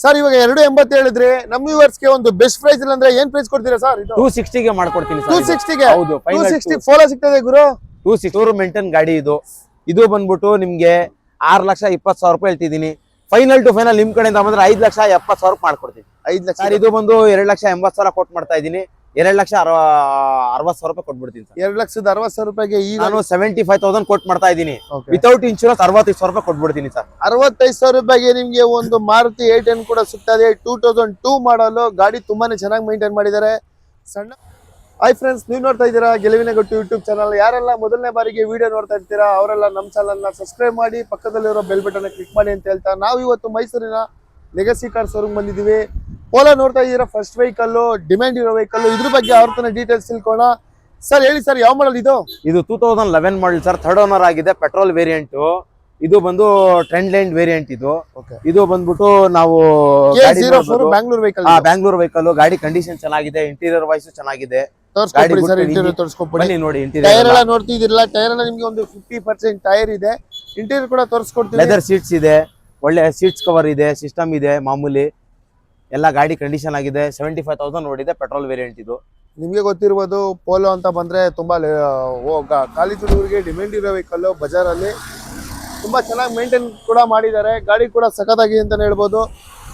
Sir ಇವಾಗ 280 ಹೇಳಿದ್ರೆ ನಮ್ಮ ವ್ಯೂವರ್ಸ್ ಗೆ ಒಂದು ಬೆಸ್ಟ್ ಪ್ರೈಸ್ ಇಲ್ಲ ಅಂದ್ರೆ ಏನ್ ಪ್ರೈಸ್ ಕೊಡ್ತೀರಾ ಸರ್? ಇದು 260 ಗೆ ಮಾಡ್ಕೊಡ್ತೀನಿ ಸರ್. 260 ಗೆ ಹೌದು, 260 ಫೋಲೋ ಸಿಗ್ತದೆ ಗುರು. 260 ಮೇಂಟೈನ್ ಗಾಡಿ ಇದು. ಇದು ಬಂದ್ಬಿಟ್ಟು ನಿಮ್ಗೆ 6,20,000 ರೂಪಾಯಿ ಹೇಳ್ತಿದ್ದೀನಿ. ಫೈನಲ್ ಟು ಫೈನಲ್ ನಿಮ್ ಕಡೆಯಿಂದ ಬಂದ್ರೆ 5,70,000 ಮಾಡ್ಕೊಡ್ತೀನಿ. 5 ಲಕ್ಷ ಸರ್ ಇದು ಬಂದು 2,80,000 ಕೊಟ್ಟು ಮಾಡ್ತಾ ಇದ್ದೀನಿ. 2,60,000 ರೂಪಾಯಿ ಕೊಟ್ಬಿಡ್ತೀನಿ ಸರ್. 2,60,000 ರೂಪಾಯಿಗೆ ಈಗ ನಾನು 75,000 ಕೊಟ್ಟು ಮಾಡ್ತಾ ಇದ್ದೀನಿ. ವಿತೌಟ್ ಇನ್ಶೂರೆನ್ಸ್ 65,000 ರೂಪಾಯಿ ಕೊಟ್ಬಿಡ್ತೀನಿ ಸರ್. 65,000 ರೂಪಾಯಿಗೆ ನಿಮ್ಗೆ ಒಂದು ಮಾರುತಿ 810 ಕೂಡ ಸಿಗ್ತದೆ. 2002 ಮಾಡಲು ಗಾಡಿ ತುಂಬಾನೇ ಚೆನ್ನಾಗಿ ಮೇಂಟೈನ್ ಮಾಡಿದ್ದಾರೆ. ಸಣ್ಣ ಹಾಯ್ ಫ್ರೆಂಡ್ಸ್, ನೀವು ನೋಡ್ತಾ ಇದ್ದೀರಾ ಗೆಲುವಿನ ಗಟ್ಟು ಯೂಟ್ಯೂಬ್ ಚಾನಲ್. ಯಾರೆಲ್ಲ ಮೊದಲನೇ ಬಾರಿಗೆ ವಿಡಿಯೋ ನೋಡ್ತಾ ಇರ್ತೀರಾ ಅವರೆಲ್ಲ ನಮ್ಮ ಚಾನಲ್ನ ಸಬ್ಸ್ಕ್ರೈಬ್ ಮಾಡಿ, ಪಕ್ಕದಲ್ಲಿರೋ ಬೆಲ್ ಬಟನ್ ಕ್ಲಿಕ್ ಮಾಡಿ ಅಂತ ಹೇಳ್ತಾ ನಾವು ಇವತ್ತು ಮೈಸೂರಿನ ಲೆಗಸಿ ಕಾರ್ ಶೋರೂಮ್ ಬಂದಿದ್ದೀವಿ. ಪೋಲೋ ನೋಡ್ತಾ ಇದ್ದೀರಾ, ಫಸ್ಟ್ ವೆಹಿಕಲ್, ಡಿಮ್ಯಾಂಡ್ ಇರೋ ವೆಹಿಕಲ್. ಇದ್ರ ಬಗ್ಗೆ ಅವ್ರ ತನ ಡೀಟೇಲ್ಸ್ ತಿಳ್ಕೋಣ. ಸರ್ ಹೇಳಿ ಸರ್, ಯಾವ ಮಾಡಲ್ ಇದು? ಇದು 2011 ಮಾಡಲ್ ಸರ್. ಥರ್ಡ್ ಓನರ್ ಆಗಿದೆ, ಪೆಟ್ರೋಲ್ ವೇರಿಯಂಟ್. ಇದು ಬಂದು ಟ್ರೆಂಡ್ ಲೈನ್ ವೇರಿಯಂಟ್. ಇದು ಬಂದ್ಬಿಟ್ಟು ನಾವು ಬ್ಯಾಂಗ್ಳೂರ್ ವೆಹಿಕಲ್. ಬ್ಯಾಂಗ್ಳೂರ್ ವೆಹಿಕಲ್. ಗಾಡಿ ಕಂಡೀಷನ್ ಚೆನ್ನಾಗಿದೆ, ಇಂಟೀರಿಯರ್ ವೈಸ್ ಚೆನ್ನಾಗಿದೆ. ನೋಡಿ ಟೈರ್ ಎಲ್ಲ ನೋಡ್ತಿದಿರಲ್ಲ, ಟೈರ್ ಎಲ್ಲ ನಿಮ್ಗೆ ಒಂದು 50% ಟೈರ್ ಇದೆ. ಇಂಟೀರಿಯರ್ ಕೂಡ ತೋರಿಸ್ಕೊಡ್ತೀವಿ. ಲೆದರ್ ಸೀಟ್ಸ್ ಇದೆ, ಒಳ್ಳೆ ಸೀಟ್ಸ್ ಕವರ್ ಇದೆ, ಸಿಸ್ಟಮ್ ಇದೆ, ಮಾಮೂಲಿ ಎಲ್ಲ ಗಾಡಿ ಕಂಡೀಷನ್ ಆಗಿದೆ. 75,000 ನೋಡಿದೆ, ಪೆಟ್ರೋಲ್ ವೇರಿಯಂಟ್. ಇದು ನಿಮ್ಗೆ ಗೊತ್ತಿರ್ಬೋದು, ಪೋಲೋ ಅಂತ ಬಂದ್ರೆ ತುಂಬಾ ಕಾಲೇಜ್ ಹುಡುಗರಿಗೆ ಡಿಮ್ಯಾಂಡ್ ಇರೋ ವೆಹಿಕಲ್. ಬಜಾರಲ್ಲಿ ತುಂಬಾ ಚೆನ್ನಾಗಿ ಮೇಂಟೈನ್ ಕೂಡ ಮಾಡಿದ್ದಾರೆ. ಗಾಡಿ ಕೂಡ ಸಖತ್ತಾಗಿದೆ ಅಂತಾನೆ ಹೇಳ್ಬೋದು.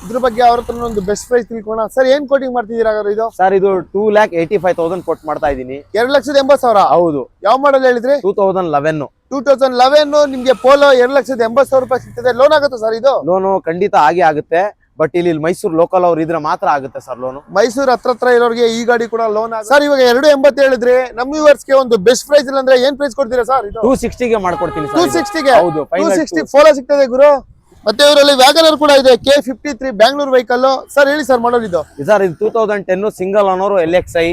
ಇದ್ರ ಬಗ್ಗೆ ಅವ್ರ ಹತ್ರ ಒಂದು ಬೆಸ್ಟ್ ಪ್ರೈಸ್ ತಿಳ್ಕೋಣ. ಸರ್ ಏನ್ ಕೋಟಿಂಗ್ ಮಾಡ್ತಿದ್ದೀರಾ ಇದು? ಸರ್ ಇದು 2,85,000 ಕೊಟ್ಟು ಮಾಡ್ತಾ ಇದ್ದೀನಿ. 2,80,000. ಹೌದು. ಯಾವ ಮಾಡಲ್ ಹೇಳಿದ್ರಿ? 2011. ನಿಮ್ಗೆ ಪೋಲೋ 2,80,000 ರೂಪಾಯಿ ಸಿಗ್ತದೆ. ಲೋನ್ ಆಗುತ್ತೆ ಸರ್? ಇದು ಲೋನು ಖಂಡಿತ ಆಗೇ ಆಗುತ್ತೆ. ಬಟ್ ಇಲ್ಲಿ ಮೈಸೂರು ಲೋಕಲ್ ಅವ್ರು ಇದ್ರೆ ಮಾತ್ರ ಆಗುತ್ತೆ ಸರ್ ಲೋನು. ಮೈಸೂರು ಹತ್ರ ಇರೋರಿಗೆ ಈ ಗಾಡಿ ಕೂಡ ಲೋನ್ ಆಗುತ್ತೆ. ಸರ್ ಇವಾಗ 280 ಹೇಳಿದ್ರೆ ನಮ್ಮ ವ್ಯೂವರ್ಸ್ ಗೆ ಒಂದು ಬೆಸ್ಟ್ ಪ್ರೈಸ್ ಇಲ್ಲ ಅಂದ್ರೆ ಏನ್ ಪ್ರೈಸ್ ಕೊಡ್ತೀರಾ ಸರ್? ಇದು 260 ಗೆ ಮಾಡ್ಕೊಡ್ತೀನಿ. 260 ಗೆ? ಹೌದು, 260 ಫೋಲೋ ಸಿಗ್ತದೆ ಗುರು. ಮತ್ತೆ ಇವರಲ್ಲಿ ವ್ಯಾಗನರ್ ಕೂಡ ಇದೆ, K53 ಬ್ಯಾಂಗ್ಳೂರ್ ವೆಹಿಕಲ್. ಸರ್ ಹೇಳಿ ಸರ್ ಮಾಡಲ್ ಇದು? ಸರ್ ಇದು 2010 ಸಿಂಗಲ್ ಓನರ್ LXi.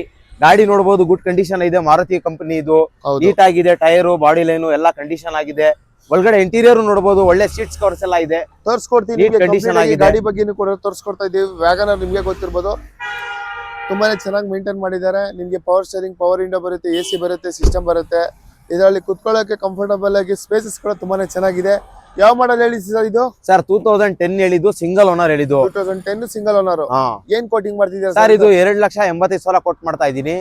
ಗಾಡಿ ನೋಡಬಹುದು, ಗುಡ್ ಕಂಡೀಷನ್ ಇದೆ. ಮಾರುತಿ ಕಂಪನಿ ಇದು. ನೀಟ್ ಆಗಿದೆ, ಟೈರು, ಬಾಡಿ ಲೈನು ಎಲ್ಲ ಕಂಡೀಷನ್ ಆಗಿದೆ. ಒಳಗಡೆ ಇಂಟೀರಿಯರ್ ನೋಡಬಹುದು, ಒಳ್ಳೆ ಸೀಟ್ಸ್ ಕವರ್ಸ್ ಎಲ್ಲ ಇದೆ. ತೋರಿಸ್ಕೊಡ್ತೀನಿ. ಗಾಡಿ ಬಗ್ಗೆ ಕೂಡ ತೋರಿಸ್ಕೊಡ್ತಾ ಇದೀವಿ. ವ್ಯಾಗನರ್ ನಿಮ್ಗೆ ಗೊತ್ತಿರ್ಬೋದು, ತುಂಬಾನೇ ಚೆನ್ನಾಗಿ ಮೇಂಟೈನ್ ಮಾಡಿದ್ದಾರೆ. ನಿಮ್ಗೆ ಪವರ್ ಸ್ಟೇರಿಂಗ್, ಪವರ್ ವಿಂಡೋ ಬರುತ್ತೆ, AC ಬರುತ್ತೆ, ಸಿಸ್ಟಮ್ ಬರುತ್ತೆ. ಇದರಲ್ಲಿ ಕುತ್ಕೊಳ್ಳೋಕೆ ಕಂಫರ್ಟಬಲ್ ಆಗಿ ಸ್ಪೇಸಸ್ ಕೂಡ ತುಂಬಾನೇ ಚೆನ್ನಾಗಿದೆ. ಯಾವ ಮಾಡಲ್ ಹೇಳಿ ಸರ್ ಇದು? ಸರ್ 2010 ಹೇಳಿದ್ದು, ಸಿಂಗಲ್ ಓನರ್ ಹೇಳಿದ್ದು. 2010 ಸಿಂಗಲ್ ಓನರ್. ಏನ್ ಕೋಟಿಂಗ್ ಮಾಡ್ತಿದ್ದೀರಾ ಸರ್? ಇದು 2,80,000 ಕೊಟ್ಟು ಮಾಡ್ತಾ ಇದ್ದೀನಿ.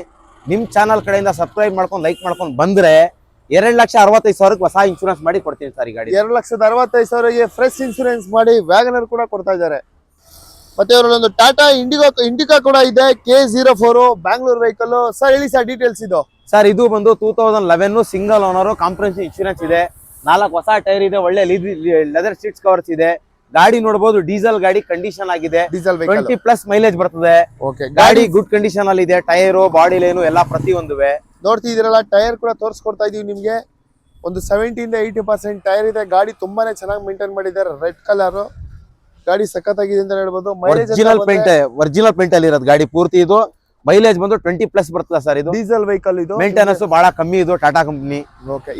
ನಿಮ್ ಚಾನಲ್ ಕಡೆಯಿಂದ ಸಬ್ಸ್ಕ್ರೈಬ್ ಮಾಡ್ಕೊಂಡು ಲೈಕ್ ಮಾಡ್ಕೊಂಡು ಬಂದ್ರೆ 2,65,000 ಹೊಸ ಇನ್ಶೂರೆನ್ಸ್ ಮಾಡಿ ಕೊಡ್ತೀನಿ ಸರ್. ಈ ಗಾಡಿ 2,65,000 ಫ್ರೆಶ್ ಇನ್ಶೂರೆನ್ಸ್ ಮಾಡಿ ವ್ಯಾಗನರ್ ಕೂಡ ಕೊಡ್ತಾ ಇದ್ದಾರೆ. ಮತ್ತೆ ಇವರಲ್ಲಿ ಒಂದು ಟಾಟಾ ಇಂಡಿಕಾ ಕೂಡ ಇದೆ, K04 ಬ್ಯಾಂಗ್ಳೂರ್ ವೆಹಿಕಲ್. ಸರ್ ಹೇಳಿ ಸರ್ ಡೀಟೇಲ್ಸ್ ಇದು? ಸರ್ ಇದು ಬಂದು 2011 ಸಿಂಗಲ್ ಓನರ್, ಕಾಂಪ್ರಹೆನ್ಸಿವ್ ಇನ್ಶೂರೆನ್ಸ್ ಇದೆ. 4 ಹೊಸ ಟೈರ್ ಇದೆ, ಒಳ್ಳೆ ಲೆದರ್ ಸೀಟ್ಸ್ ಕವರ್ಸ್ ಇದೆ. ಗಾಡಿ ನೋಡಬಹುದು, ಡೀಸೆಲ್ ಗಾಡಿ ಕಂಡೀಷನ್ ಆಗಿದೆ. 20+ ಮೈಲೇಜ್ ಬರ್ತದೆ. ಗಾಡಿ ಗುಡ್ ಕಂಡೀಷನ್ ಅಲ್ಲಿ ಇದೆ. ಟೈರು, ಬಾಡಿ ಲೈನು ಎಲ್ಲ ಪ್ರತಿಯೊಂದುವೆ ನೋಡ್ತಿದ್ದೀರಲ್ಲ. ಟೈರ್ ಕೂಡ ತೋರಿಸ್ಕೊಡ್ತಾ ಇದೀವಿ ನಿಮ್ಗೆ. ಒಂದು 70 ಇಂದ 80% ಟೈರ್ ಇದೆ. ಗಾಡಿ ತುಂಬಾನೇ ಚೆನ್ನಾಗಿ ಮೇಂಟೈನ್ ಮಾಡಿದ್ದಾರೆ. ರೆಡ್ ಕಲರ್ ಗಾಡಿ ಸಖತ್ತಾಗಿದೆ ಅಂತ ಹೇಳ್ಬೋದು. ಒರಿಜಿನಲ್ ಪೇಂಟ್ ಅಲ್ಲಿ ಇರೋದು ಗಾಡಿ ಪೂರ್ತಿ. ಇದು ಮೈಲೇಜ್ ಬಂದು 20+ ಬರ್ತದೆ ಸರ್. ಇದು ಡೀಸೆಲ್ ವೆಹಿಕಲ್. ಇದು ಮೇಂಟೆನೆನ್ಸ್ ಬಹಳ ಕಮ್ಮಿ. ಇದು ಟಾಟಾ ಕಂಪನಿ.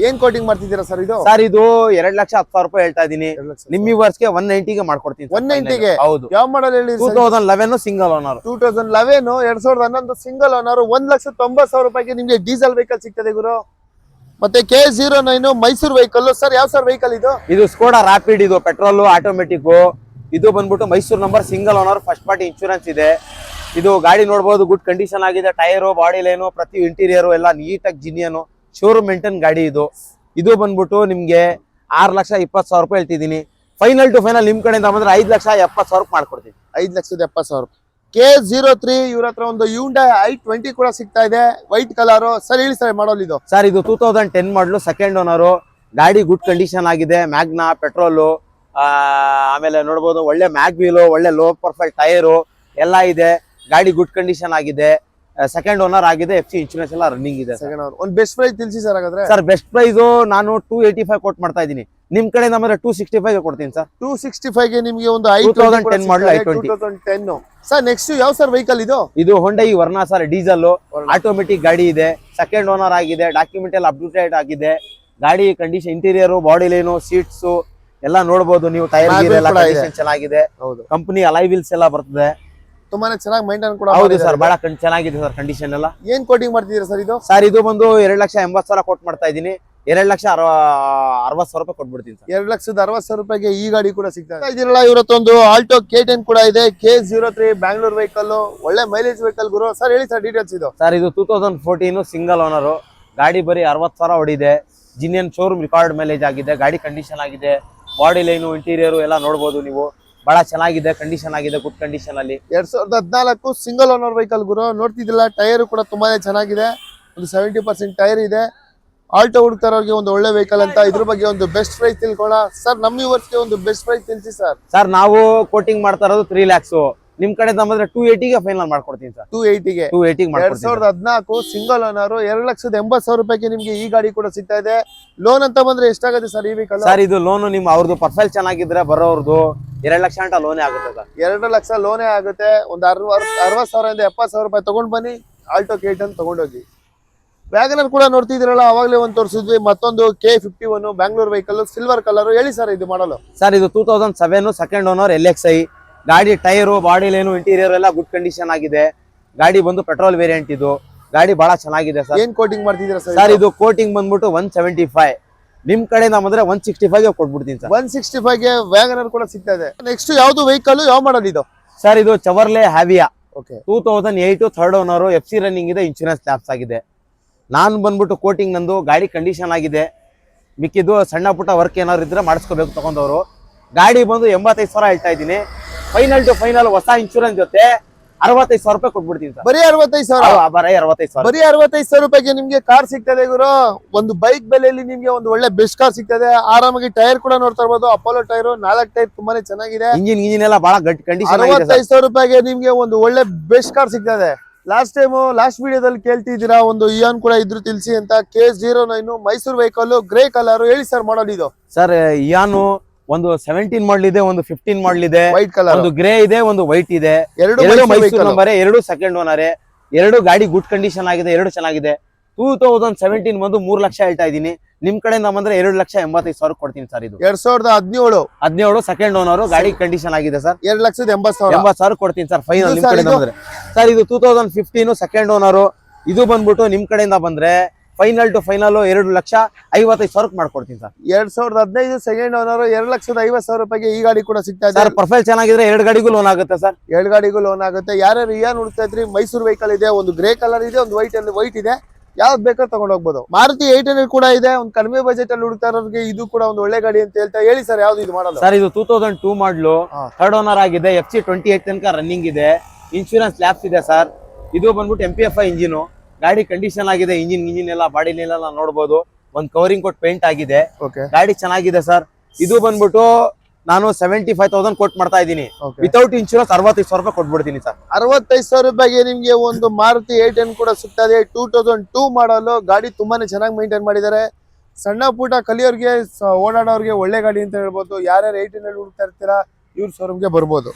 ಏನ್ ಕೋಟಿಂಗ್ ಮಾಡ್ತಿದ್ದೀರಾ ಸರ್ ಇದು? ಸರ್ ಇದು 2,10,000 ರೂಪಾಯಿ ಹೇಳ್ತಾ ಇದೀನಿ. ನಿಮ್ ವ್ಯೂವರ್ಸ್ ಗೆ 190 ಗೆ ಮಾಡ್ಕೊಡ್ತೀನಿ. 190 ಗೆ? ಹೌದು. ಯಾವ ಮಾಡಲ್ ಹೇಳಿ? 2011 ಸಿಂಗಲ್ ಓನರ್. 2011 single owner. 1,90,000 ರೂಪಾಯಿಗೆ ನಿಮ್ಗೆ ಡೀಸೆಲ್ ವೆಹಿಕಲ್ ಸಿಗ್ತದೆ ಗುರು. ಮತ್ತೆ K09 ಮೈಸೂರು ವೆಹಿಕಲ್. ಸರ್ ಯಾವ ಸರ್ ವೆಹಿಕಲ್ ಇದು? ಇದು ಸ್ಕೋಡಾ ರಾಪಿಡ್. ಇದು ಪೆಟ್ರೋಲ್, ಆಟೋಮೆಟಿಕ್. ಇದು ಬಂದ್ಬಿಟ್ಟು Mysuru number, single owner, first party insurance ಇದೆ. ಇದು ಗಾಡಿ ನೋಡಬಹುದು, ಗುಡ್ ಕಂಡೀಷನ್ ಆಗಿದೆ. ಟೈರು, ಬಾಡಿ ಲೈನು, ಪ್ರತಿ ಇಂಟೀರಿಯರ್ ಎಲ್ಲ ನೀಟಾಗಿ ಜಿನಿಯನ್ ಶೋರೂಮ್ ಮೇಂಟೈನ್ ಗಾಡಿ ಇದು. ಇದು ಬಂದ್ಬಿಟ್ಟು ನಿಮ್ಗೆ 6,20,000 ರೂಪಾಯಿ ಹೇಳ್ತಿದ್ದೀನಿ. ಫೈನಲ್ ಟು ಫೈನಲ್ ನಿಮ್ ಕಡೆಯಿಂದ ಬಂದ್ರೆ 5,70,000 ಮಾಡ್ಕೊಡ್ತೀನಿ. 5,70,000. K03 ಇವ್ರ ಹತ್ರ ಒಂದು Hyundai i20 ಕೂಡ ಸಿಗ್ತಾ ಇದೆ, ವೈಟ್ ಕಲರ್. ಸರ್ ಹೇಳಿ ಸರ್ ಮಾಡಲ್ ಇದು? ಸರ್ ಇದು 2010 ಮಾಡಲು, ಸೆಕೆಂಡ್ ಓನರ್. ಗಾಡಿ ಗುಡ್ ಕಂಡೀಷನ್ ಆಗಿದೆ. ಮ್ಯಾಗ್ನಾ, ಪೆಟ್ರೋಲು, ಆಮೇಲೆ ನೋಡಬಹುದು ಒಳ್ಳೆ ಮ್ಯಾಗ್ ವೀಲು, ಒಳ್ಳೆ ಲೋ ಪ್ರೊಫೈಲ್ ಟೈರು ಎಲ್ಲ ಇದೆ. ಗಾಡಿ ಗುಡ್ ಕಂಡೀಷನ್ ಆಗಿದೆ. ಸೆಕೆಂಡ್ ಓನರ್ ಆಗಿದೆ. FC ಇನ್ಶೂರೆನ್ಸ್ ಎಲ್ಲ ರನ್ನಿಂಗ್ ಇದೆ. ಒಂದು ಬೆಸ್ಟ್ ಪ್ರೈಸ್ ತಿಳಿಸಿ ಸರ್ ಹಾಗಾದ್ರೆ. ಸರ್ ಬೆಸ್ಟ್ ಪ್ರೈಸ್ ನಾನು 285 ಕೊಟ್ಟು ಮಾಡ್ತಾ ಇದ್ದೀನಿ. ನಿಮ್ ಕಡೆಯಿಂದ ಬಂದ್ರೆ 265 ಕೊಡ್ತೀನಿ ಸರ್. 265 ಗೆ ನಿಮ್ಗೆ ಒಂದು 2010 ಮಾಡಲ್ i20. 2010. ಸರ್ ನೆಕ್ಸ್ಟ್ ಯಾವ ಸರ್ ವೆಹಿಕಲ್ ಇದು? ಇದು Hyundai Verna sir. Diesel, automatic ಗಾಡಿ ಇದೆ. ಸೆಕೆಂಡ್ ಓನರ್ ಆಗಿದೆ. ಡಾಕ್ಯುಮೆಂಟ್ ಎಲ್ಲ ಅಪ್ಡೇಟ್ ಆಗಿದೆ. ಗಾಡಿ condition, interior, body line, seats ಎಲ್ಲ ನೋಡಬಹುದು ನೀವು. ಟೈರ್ ಎಲ್ಲ ಕಂಡೀಷನ್ ಚೆನ್ನಾಗಿದೆ. ಕಂಪನಿ ಅಲೈ ವೀಲ್ಸ್ ಎಲ್ಲ ಬರ್ತದೆ. ತುಂಬಾನೇ ಚೆನ್ನಾಗಿ ಮೇಂಟೈನ್ ಕೂಡ. ಹೌದು ಸರ್, ಬಹಳ ಚೆನ್ನಾಗಿದೆ ಸರ್ ಕಂಡೀಷನ್ ಎಲ್ಲ. ಏನ್ ಕೋಟಿಂಗ್ ಮಾಡ್ತಿದ್ದೀರಾ ಸರ್ ಇದು? ಸರ್ ಇದು ಬಂದು 2,80,000 ಕೊಟ್ಟು ಮಾಡ್ತಾ ಇದ್ದೀನಿ. 2,60,000 ರೂಪಾಯಿ ಕೊಟ್ಬಿಡ್ತೀನಿ ಸರ್. 2,60,000 ರೂಪಾಯಿಗೆ ಈ ಗಾಡಿ ಕೂಡ ಸಿಗ್ತದೆ. ಇದೀರಲ್ಲ ಇವರತ್ತೊಂದು ಆಲ್ಟೋ K10 ಕೂಡ ಇದೆ, K03 ಬ್ಯಾಂಗ್ಳೂರ್ ವೆಹಿಕಲ್, ಒಳ್ಳೆ ಮೈಲೇಜ್ ವೆಹಿಕಲ್ ಗುರು. ಸರ್ ಹೇಳಿ ಸರ್ ಡೀಟೇಲ್ಸ್ ಇದು. ಸರ್ ಇದು 2014 ಸಿಂಗಲ್ ಓನರ್ ಗಾಡಿ, ಬರೀ 60,000 ಹೊಡಿದೆ. ಜಿನಿಯನ್ ಶೋರೂಮ್ ರಿಕಾರ್ಡ್ ಮೈಲೇಜ್ ಆಗಿದೆ, ಗಾಡಿ ಕಂಡೀಷನ್ ಆಗಿದೆ, ಬಾಡಿ ಲೈನು ಇಂಟೀರಿಯರ್ ಎಲ್ಲ ನೋಡಬಹುದು ನೀವು. ಬಹಳ ಚೆನ್ನಾಗಿದೆ, ಕಂಡೀಷನ್ ಆಗಿದೆ, ಗುಡ್ ಕಂಡೀಷನ್ ಅಲ್ಲಿ. 2014 ಸಿಂಗಲ್ ಓನರ್ ವೆಹಿಕಲ್ ಗುರು. ನೋಡ್ತಿದ್ದಿಲ್ಲ, ಟೈರ್ ಕೂಡ ತುಂಬಾನೇ ಚೆನ್ನಾಗಿದೆ, ಒಂದು 70% ಟೈರ್ ಇದೆ. ಆಲ್ಟೋ ಹುಡುಕ್ತಾರವ್ರಿಗೆ ಒಂದು ಒಳ್ಳೆ ವೆಹಿಕಲ್ ಅಂತ, ಇದ್ರ ಬಗ್ಗೆ ಒಂದು ಬೆಸ್ಟ್ ಪ್ರೈಸ್ ತಿಳ್ಕೊಳ್ಳೋಣ. ಸರ್ ನಮ್ಮ ವ್ಯೂವರ್ಸ್ಗೆ ಒಂದು ಬೆಸ್ಟ್ ಪ್ರೈಸ್ ತಿಳಿಸಿ ಸರ್. ಸರ್ ನಾವು ಕೋಟಿಂಗ್ ಮಾಡ್ತಾ ಇರೋದು 3 lakhs. ನಿಮ್ ಕಡೆ ಬಂದ್ರೆ 280ಗೆ ಫೈನಲ್ ಮಾಡ್ಕೊಡ್ತೀನಿ ಸರ್. 280ಗೆ 2014 ಸಿಂಗಲ್ ಓನರ್ 2,80,000 ರೂಪಾಯಿಗೆ ನಿಮ್ಗೆ ಈ ಗಾಡಿ ಕೂಡ ಸಿಗ್ತಾ ಇದೆ. ಲೋನ್ ಅಂತ ಬಂದ್ರೆ ಎಷ್ಟಾಗುತ್ತೆ ಸರ್ ಈ ವೆಹಿಕಲ್? ಸರ್ ಇದು ಲೋನ್ ನಿಮ್ ಅವ್ರದ್ದು ಪ್ರೊಫೈಲ್ ಚೆನ್ನಾಗಿದ್ರೆ ಬರೋರ್ದು 2 ಲಕ್ಷ ಗಂಟ ಲೋನೇ ಆಗುತ್ತೆ ಸರ್. 2 ಲಕ್ಷ ಲೋನೇ ಆಗುತ್ತೆ. ಒಂದು 60,000 ಇಂದ 70,000 ರೂಪಾಯಿ ತಗೊಂಡ್ ಬನ್ನಿ, ಆಲ್ಟೋ K10 ತಗೊಂಡೋಗಿ. ವ್ಯಾಗನರ್ ಕೂಡ ನೋಡ್ತಿದ್ರಲ್ಲ, ಅವಾಗಲೇ ಒಂದು ತೋರಿಸಿದ್ವಿ. ಮತ್ತೊಂದು K51 Bangalore vehicle, silver colour. ಹೇಳಿ ಸರ್ ಇದು ಮಾಡಲು. ಸರ್ ಇದು 2007 ಸೆಕೆಂಡ್ ಓನರ್ LXi ಗಾಡಿ. ಟೈರು, ಬಾಡಿ ಲೈನು, ಇಂಟೀರಿಯರ್ ಎಲ್ಲ ಗುಡ್ ಕಂಡೀಷನ್ ಆಗಿದೆ. ಗಾಡಿ ಬಂದು ಪೆಟ್ರೋಲ್ ವೇರಿಯಂಟ್. ಇದು ಗಾಡಿ ಬಹಳ ಚೆನ್ನಾಗಿದೆ ಸರ್. ಏನ್ ಕೋಟಿಂಗ್ ಮಾಡ್ತಿದ್ದೀರಾ ಸರ್? ಸರ್ ಇದು ಕೋಟಿಂಗ್ ಬಂದ್ಬಿಟ್ಟು 175. ನಿಮ್ ಕಡೆ ಬಂದ್ರೆ 165 ಕೊಟ್ಬಿಡ್ತೀನಿ ಸರ್. 165ಗೆ ವ್ಯಾಗನರ್ ಕೂಡ ಸಿಗ್ತಾ ಇದೆ. ನೆಕ್ಸ್ಟ್ ಯಾವ್ದು ವೆಹಿಕಲ್, ಯಾವ ಮಾಡಲ್ ಇದು? ಸರ್ ಇದು Chevrolet Aveo. Okay, 2008 third owner, FC running ಇದೆ, ಇನ್ಶೂರೆನ್ಸ್ ಲ್ಯಾಪ್ಸ್ ಆಗಿದೆ. ನಾನು ಬಂದ್ಬಿಟ್ಟು ಕೋಟಿಂಗ್ ನಂದು, ಗಾಡಿ ಕಂಡೀಷನ್ ಆಗಿದೆ. ಮಿಕ್ಕಿದ್ದು ಸಣ್ಣ ಪುಟ್ಟ ವರ್ಕ್ ಏನಾದ್ರು ಇದ್ರೆ ಮಾಡಿಸ್ಕೋಬೇಕು ತಗೊಂಡವರು. ಗಾಡಿ ಬಂದು 85,000 ಹೇಳ್ತಾ ಇದ್ದೀನಿ. ಫೈನಲ್ ಟು ಫೈನಲ್ ಹೊಸ ಇನ್ಶೂರೆನ್ಸ್ ಜೊತೆ 65,000 ರೂಪಾಯಿ ಕೊಟ್ಬಿಡ್ತೀನಿ ಸರ್. ಬರೀ 65,000? ಬರೀ 65,000. ಬರೀ 65,000 ರೂಪಾಯಿಗೆ ನಿಮ್ಗೆ ಕಾರ್ ಸಿಗ್ತದೆ ಗುರು. ಒಂದು ಬೈಕ್ ಬೆಲೆಯಲ್ಲಿ ನಿಮ್ಗೆ ಒಂದು ಒಳ್ಳೆ ಬೆಸ್ಟ್ ಕಾರ್ ಸಿಗ್ತದೆ. ಆರಾಮಾಗಿ ಟೈರ್ ಕೂಡ ನೋಡ್ತಾ ಇರ್ಬೋದು, ಅಪೋಲೋ ಟೈರ್, 4 ಟೈರ್ ತುಂಬಾನೇ ಚೆನ್ನಾಗಿದೆ. ಇಂಜಿನ್ ಎಲ್ಲ ಬಹಳ ಗಟ್ ಕಂಡೀಷನ್. 65,000 ರೂಪಾಯಿಗೆ ನಿಮ್ಗೆ ಒಂದು ಒಳ್ಳೆ ಬೆಸ್ಟ್ ಕಾರ್ ಸಿಗ್ತದೆ. ಲಾಸ್ಟ್ ವಿಡಿಯೋದಲ್ಲಿ ಕೇಳ್ತಿದ್ದೀರಾ, ಒಂದು ಇಯಾನ್ ಕೂಡ ಇದ್ರು ತಿಳಿಸಿ ಅಂತ. K09 Mysuru vehicle, grey colour. ಹೇಳಿ ಸರ್ ಮಾಡಲ್ ಇದು. ಸರ್ ಇಯಾನು ಒಂದು 17 ಮಾಡಲ್ ಇದೆ, ಒಂದು 15 ಮಾಡಲ್ ಇದೆ, ವೈಟ್ ಕಲರ್, ಒಂದು ಗ್ರೇ ಇದೆ, ಒಂದು ವೈಟ್ ಇದೆ. ಎರಡು ಮೈಸೂರು ನಂಬರ್, 2 ಸೆಕೆಂಡ್ ಓನರ್. 2 ಗಾಡಿ ಗುಡ್ ಕಂಡೀಷನ್ ಆಗಿದೆ, 2 ಚೆನ್ನಾಗಿದೆ. 2017 ಬಂದು 3 ಲಕ್ಷ ಹೇಳ್ತಾ ಇದ್ದೀನಿ. ನಿಮ್ ಕಡೆಯಿಂದ ಬಂದ್ರೆ 2,85,000 ಕೊಡ್ತೀನಿ ಸರ್. ಇದು 2017 ಸೆಕೆಂಡ್ ಓನರ್, ಗಾಡಿ ಕಂಡೀಷನ್ ಆಗಿದೆ ಸರ್. 2,80,000 ಕೊಡ್ತೀನಿ ಸರ್ ಫೈನಲ್ ನಿಮ್ ಕಡೆಯಿಂದ ಬಂದ್ರೆ. ಸರ್ ಇದು 2015 ಸೆಕೆಂಡ್ ಓನರ್. ಇದು ಬಂದ್ಬಿಟ್ಟು ನಿಮ್ ಕಡೆಯಿಂದ ಬಂದ್ರೆ ಫೈನಲ್ ಟು ಫೈನಲ್ 2,55,000 ಮಾಡ್ಕೊಡ್ತೀನಿ ಸರ್. 2015 ಸೆಕೆಂಡ್ ಓನರ್ 2,50,000 ರೂಪಾಯಿಗೆ ಈ ಗಾಡಿ ಕೂಡ ಸಿಗ್ತಾ ಇದೆ. ಸರ್ ಪ್ರೊಫೈಲ್ ಚೆನ್ನಾಗಿದ್ರೆ 2 ಗಾಡಿಗೂ ಲೋನ್ ಆಗುತ್ತೆ ಸರ್. 2 ಗಾಡಿಗೂ ಲೋನ್ ಆಗುತ್ತೆ. ಯಾರ್ಯಾರು ಇಯಾನ್ ಹುಡುಕ್ತಾ ಇದ್ರಿ, ಮೈಸೂರು ವೆಹಿಕಲ್ ಇದೆ, ಒಂದು ಗ್ರೇ ಕಲರ್ ಇದೆ, ಒಂದು ವೈಟ್ ಇದೆ, ಯಾವ್ದು ಬೇಕಾದ್ರೂ ತಗೊಂಡು ಹೋಗ್ಬೋದು. ಮಾರುತಿ 800 ಕೂಡ ಇದೆ. ಒಂದು ಕಡಿಮೆ ಬಜೆಟ್ ಅಲ್ಲಿ ಹುಡುಕ್ತಾ ಇರೋರಿಗೆ ಇದು ಕೂಡ ಒಂದು ಒಳ್ಳೆ ಗಾಡಿ ಅಂತ ಹೇಳ್ತಾ. ಹೇಳಿ ಸರ್ ಯಾವ್ದು ಇದು ಮಾಡಲ್ಲ? ಸರ್ ಇದು 2002 ಮಾಡಲು, ಥರ್ಡ್ ಓನರ್ ಆಗಿದೆ, FC 28 ತನಕ ರನ್ನಿಂಗ್ ಇದೆ, ಇನ್ಶೂರೆನ್ಸ್ ಲ್ಯಾಪ್ಸ್ ಇದೆ ಸರ್. ಇದು ಬಂದ್ಬಿಟ್ಟು MPFI ಇಂಜಿನ್. ಗಾಡಿ ಕಂಡೀಷನ್ ಆಗಿದೆ, ಇಂಜಿನ್ ಎಲ್ಲ ಬಾಡಿ ಎಲ್ಲ ನೋಡಬಹುದು. ಒಂದು ಕವರಿಂಗ್ ಕೊಟ್ಟು ಪೇಂಟ್ ಆಗಿದೆ, ಗಾಡಿ ಚೆನ್ನಾಗಿದೆ ಸರ್. ಇದು ಬಂದ್ಬಿಟ್ಟು ನಾನು 75,000 ಕೊಟ್ಟು ಮಾಡ್ತಾ ಇದ್ದೀನಿ. ವಿತೌಟ್ ಇನ್ಶೂರೆನ್ಸ್ 65,000 ರೂಪಾಯಿ ಕೊಟ್ಬಿಡ್ತೀನಿ ಸರ್. 65,000 ರೂಪಾಯಿಗೆ ನಿಮ್ಗೆ ಒಂದು ಮಾರುತಿ 810 ಕೂಡ ಸಿಗ್ತದೆ. 2002 ಮಾಡಲ್ ಗಾಡಿ. ತುಂಬಾನೇ ಚೆನ್ನಾಗಿ ಮೈಂಟೈನ್ ಮಾಡಿದ್ದಾರೆ. ಸಣ್ಣ ಪುಟ ಕಲಿಯೋರ್ಗೆ, ಓಡಾಡೋರ್ಗೆ ಒಳ್ಳೆ ಗಾಡಿ ಅಂತ ಹೇಳ್ಬೋದು. ಯಾರ್ಯಾರು 810 ಹುಡುಕ್ತಾ ಇರ್ತೀರಾ, ಇವ್ರ ಶೋರೂಮ್ಗೆ ಬರ್ಬೋದು.